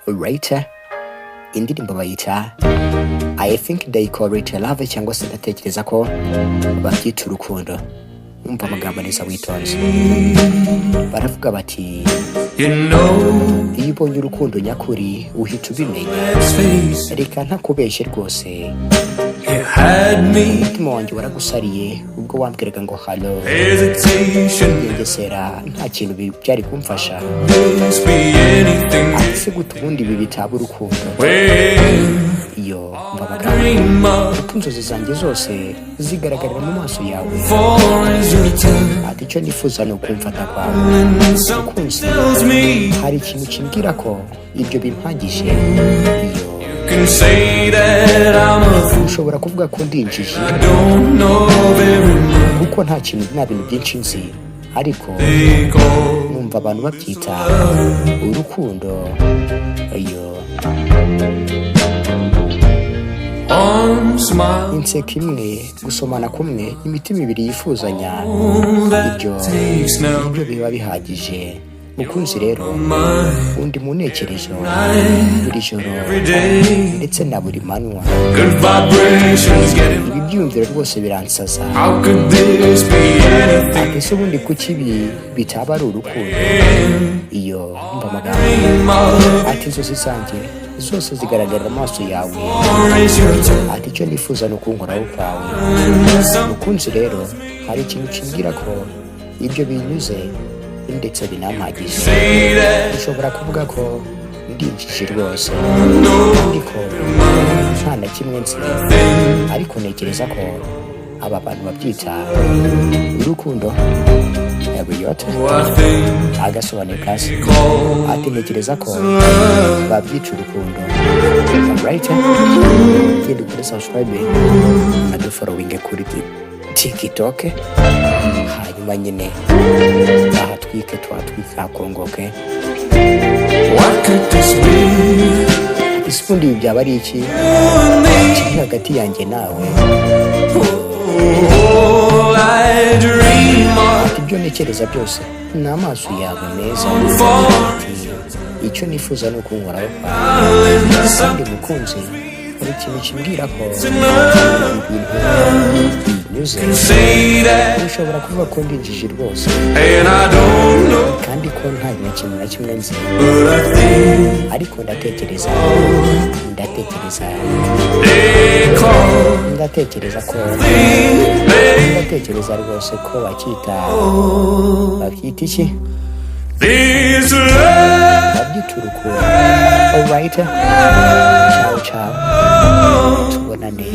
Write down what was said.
Alright, indirimbo bayita I think they call it love, cyangwa se ndatekereza ko babyita urukundo. Umva amagambo neza witonze. Baravuga bati iyo ubonye urukundo nyakuri uhita ubimenya. Reka ntakubeshye rwose, umutima wanjye waragusariye ubwo wambwiraga ngo halo. Ngengesera nta kintu byari kumfasha. Ese gute ubundi ibi bitaba urukundo? Iyo mva amagambo kuko inzozi zanjye zose zigaragarira mu maso yawe. Ati icyo nifuza ni ukumfata kwawe. Mukunzi, hari ikintu kimbwira ko ibyo bimpagije. Iyo ushobora kuvuga ko ndi injiji kuko nta bintu byinshi nzi, ariko numva abantu babyita urukundo. Iyo inseko imwe, gusomana kumwe, imitima ibiri yifuzanya, ibyo biba bihagije. Mukunzi rero, undi mu ntekerezo buri joro ndetse na buri manywa. Ibi byumviro rwose biransaza. Ese ubundi kuki ibi bitaba ari urukundo? Iyo mva amagambo ati inzozi zanjye zose zigaragarira amaso yawe. Ati icyo nifuza ni ukunkoraho kwawe. Mukunzi rero, hari ikintu kimbwira ko ibyo binyuze ndetse binampagije. Ushobora kuvuga ko ndi injiji rwose ariko nta na kimwe nzi, ariko ntekereza ko aba bantu babyita urukundo. Yabuyote agasobanura kasi. Ati ntekereza ko babyita urukundo. Alright, genda ukore subscribe na do following kuri TikTok. Hanyuma nyine ahatwike hakongoke. Isundi byaba ari iki kiri hagati yanjye nawe? Ati ibyo ntekereza byose ni amaso yawe meza. Icyo nifuza ni ukunkoraho kwawe. Kandi mukunzi, hari ikintu kimbwira ko ibintu binyuze. Ushobora kuvuga ko ndi injiji rwose kandi ko nta kintu na kimwe nzi, ariko ndatekereza rwose ko babyita iki? Babyita urukundo. Alright, ciao tubonane.